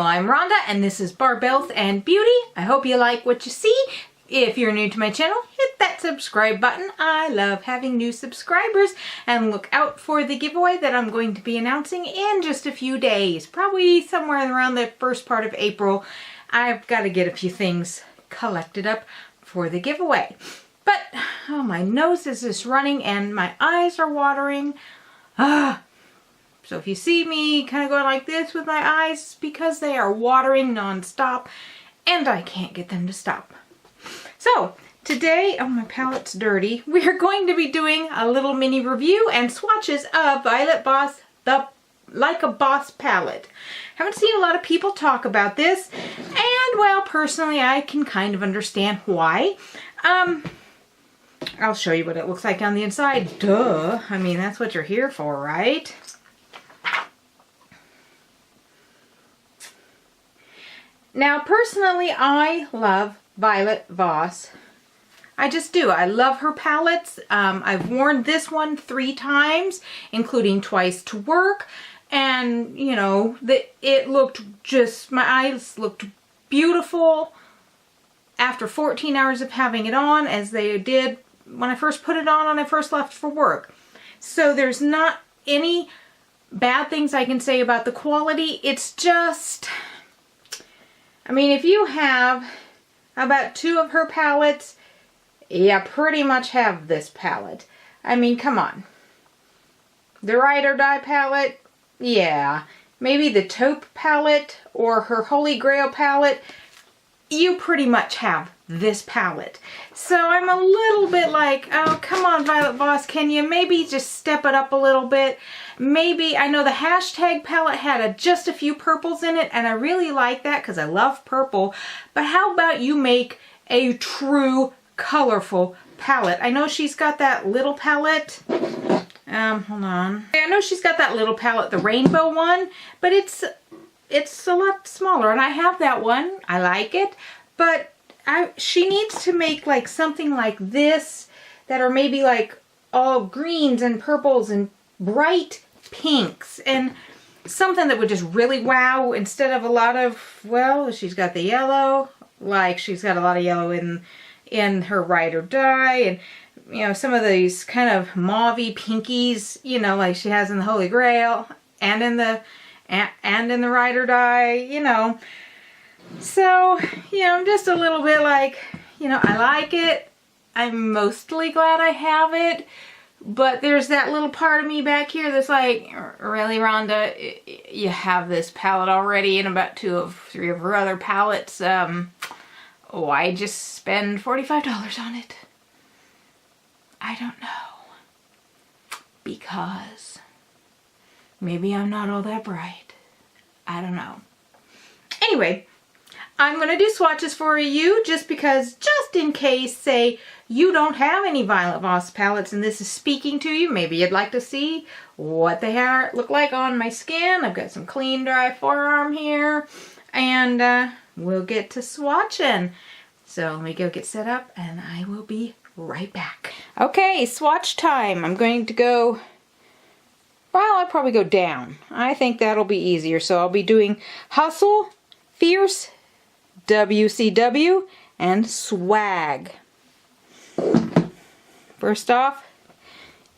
I'm Rhonda and this is Barbells and Beauty. I hope you like what you see. If you're new to my channel, hit that subscribe button. I love having new subscribers, and look out for the giveaway that I'm going to be announcing in just a few days, probably somewhere around the first part of April. I've got to get a few things collected up for the giveaway. But, oh, my nose is just running and my eyes are watering. So if you see me kind of going like this with my eyes, it's because they are watering non-stop and I can't get them to stop. So today, oh, my palette's dirty, we are going to be doing a little mini review and swatches of Violet Voss Like a Boss palette. Haven't seen a lot of people talk about this, and well, personally I can kind of understand why. I'll show you what it looks like on the inside. Duh. I mean, that's what you're here for, right? Now, personally, I love Violet Voss. I just do. I love her palettes. I've worn this one 3 times, including twice to work. And, you know, it looked just, my eyes looked beautiful after 14 hours of having it on, as they did when I first put it on when I first left for work. So there's not any bad things I can say about the quality. It's just, I mean, if you have about 2 of her palettes, you pretty much have this palette. I mean, come on. The Ride or Die palette, yeah. Maybe the Taupe palette or her Holy Grail palette, you pretty much have this palette. So I'm a little bit like, oh, come on, Violet Voss, can you maybe just step it up a little bit? Maybe, I know the hashtag palette had just a few purples in it, and I really like that because I love purple. But how about you make a true colorful palette? I know she's got that little palette. Hold on. I know she's got that little palette, the rainbow one, but it's a lot smaller, and I have that one. I like it, but she needs to make like something like this that are maybe like all greens and purples and bright pinks, and something that would just really wow, instead of a lot of, well, she's got the yellow, like she's got a lot of yellow in her Ride or Die, and you know, some of these kind of mauvey pinkies, you know, like she has in the Holy Grail and in the Ride or Die, you know. So, you know, I'm just a little bit like, you know, I like it. I'm mostly glad I have it. But there's that little part of me back here that's like, really, Rhonda, you have this palette already and about 2 of 3 of her other palettes. Why just spend $45 on it? I don't know. Because maybe I'm not all that bright. I don't know. Anyway, I'm going to do swatches for you just because, just in case, say, you don't have any Violet Voss palettes and this is speaking to you. Maybe you'd like to see what they look like on my skin. I've got some clean, dry forearm here. And we'll get to swatching. So let me go get set up and I will be right back. Okay, swatch time. I'm going to go, well, I'll probably go down. I think that'll be easier. So I'll be doing Hustle, Fierce, WCW, and Swag. First off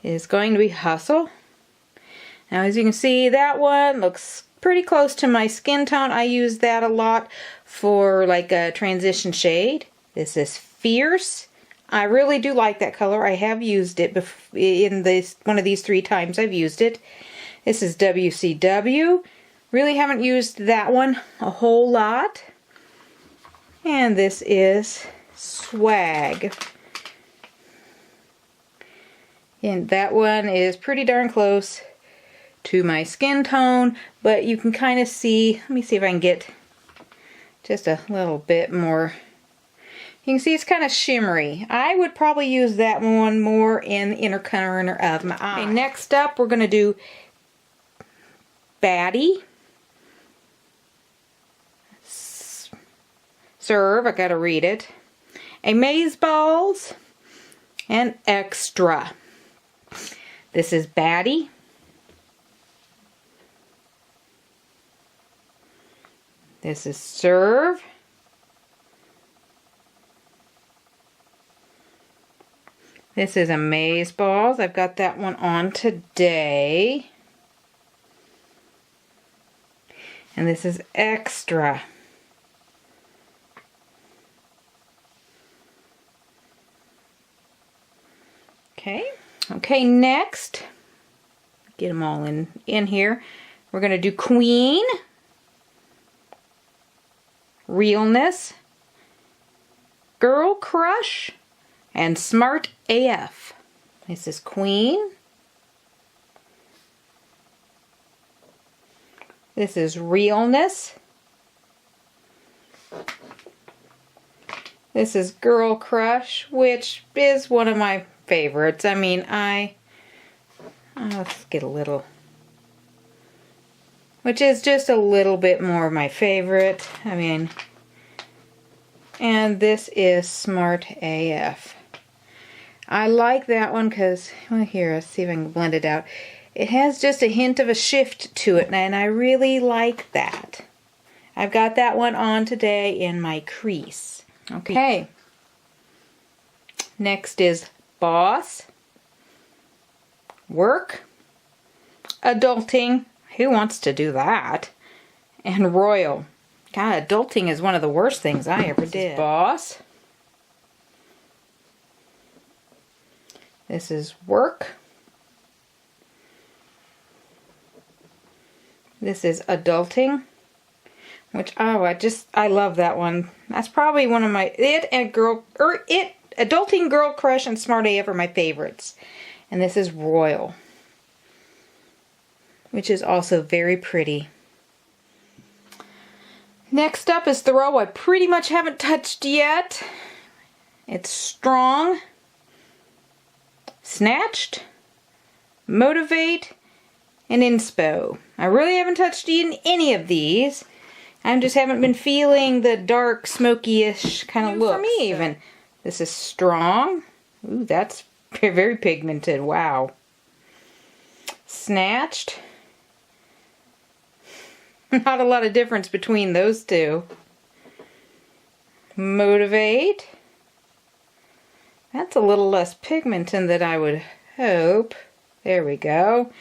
is going to be Hustle. Now, as you can see, that one looks pretty close to my skin tone. I use that a lot for like a transition shade. This is Fierce. I really do like that color. I have used it in one of these 3 times I've used it. This is WCW. Really haven't used that one a whole lot. And this is Swag. And that one is pretty darn close to my skin tone, but you can kind of see, let me see if I can get just a little bit more. You can see it's kind of shimmery. I would probably use that one more in the inner corner of my eye. Okay, next up we're going to do Baddie. Serve, I gotta read it. Amazeballs and Extra. This is Baddie. This is Serve. This is Amazeballs. I've got that one on today. And this is Extra. Okay, next, get them all in here. We're going to do Queen, Realness, Girl Crush, and Smart AF. This is Queen. This is Realness. This is Girl Crush, which is one of my favorites. I mean, let's get a little, which is just a little bit more of my favorite. I mean, and this is Smart AF. I like that one because, well, here, let's see if I can blend it out. It has just a hint of a shift to it, and I really like that. I've got that one on today in my crease. Okay. Next is Boss, Work, Adulting, who wants to do that? And Royal. God, adulting is one of the worst things I ever did. Boss. This is Work. This is Adulting, which, I love that one. That's probably one of my, Adulting, Girl Crush, and Smart AF are my favorites. And this is Royal, which is also very pretty. Next up is the row I pretty much haven't touched yet. It's Strong, Snatched, Motivate, and Inspo. I really haven't touched any of these. I just haven't been feeling the dark, smoky-ish kind of look. For me, even. This is Strong. Ooh, that's very pigmented. Wow. Snatched. Not a lot of difference between those two. Motivate. That's a little less pigmented than I would hope. There we go.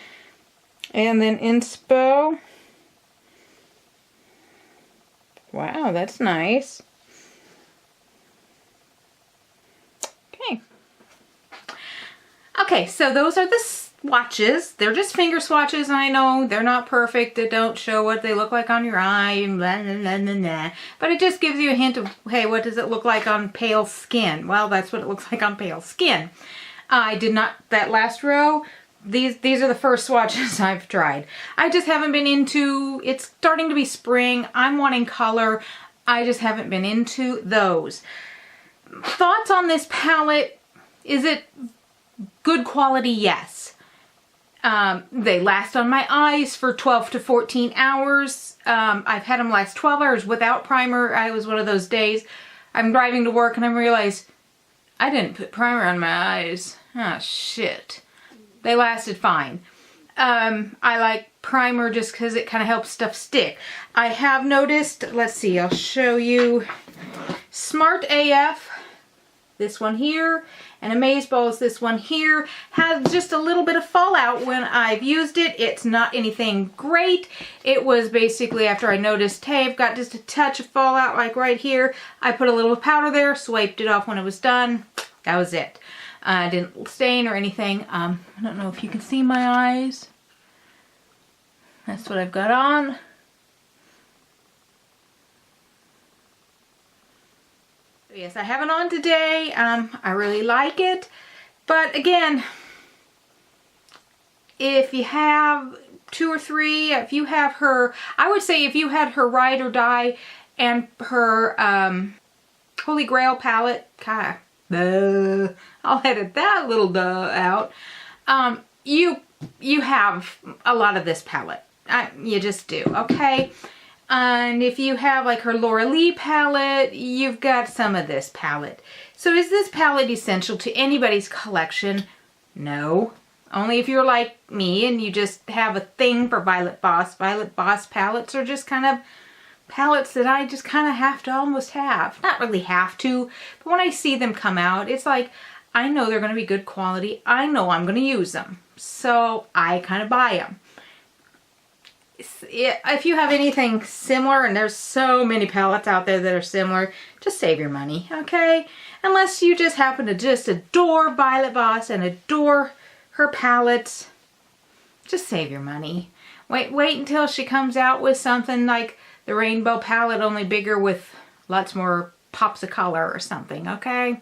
And then Inspo. Wow, that's nice. Okay, so those are the swatches. They're just finger swatches. I know they're not perfect. They don't show what they look like on your eye, and blah, blah, blah, blah, blah. But it just gives you a hint of, hey, what does it look like on pale skin? Well, that's what it looks like on pale skin. I did not, that last row, these are the first swatches I've tried. I just haven't been into, it's starting to be spring. I'm wanting color. I just haven't been into those. Thoughts on this palette? Is it good quality? Yes. They last on my eyes for 12 to 14 hours. I've had them last 12 hours without primer. I was one of those days. I'm driving to work and I realize I didn't put primer on my eyes. Ah, shit. They lasted fine. I like primer just because it kind of helps stuff stick. I have noticed, let's see, I'll show you. Smart AF, this one here, and Amazeballs, this one here, has just a little bit of fallout when I've used it. It's not anything great. It was basically after I noticed, hey, I've got just a touch of fallout like right here. I put a little powder there, swiped it off when it was done. That was it. I didn't stain or anything. I don't know if you can see my eyes. That's what I've got on. Yes, I have it on today. I really like it. But again, if you have 2 or 3, if you have her, I would say if you had her Ride or Die and her Holy Grail palette, I'll edit that little duh out. You have a lot of this palette. You just do, okay? And if you have like her Laura Lee palette, you've got some of this palette. So is this palette essential to anybody's collection? No. Only if you're like me and you just have a thing for Violet Voss. Violet Voss palettes are just kind of palettes that I just kind of have to almost have. Not really have to, but when I see them come out, it's like, I know they're going to be good quality. I know I'm going to use them. So I kind of buy them. If you have anything similar, and there's so many palettes out there that are similar, just save your money, okay? Unless you just happen to just adore Violet Voss and adore her palettes, just save your money. Wait until she comes out with something like the rainbow palette, only bigger with lots more pops of color or something, okay?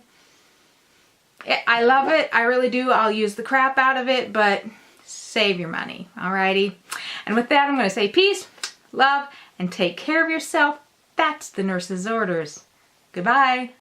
I love it. I really do. I'll use the crap out of it, but save your money, alrighty? And with that, I'm going to say peace, love, and take care of yourself. That's the nurse's orders. Goodbye.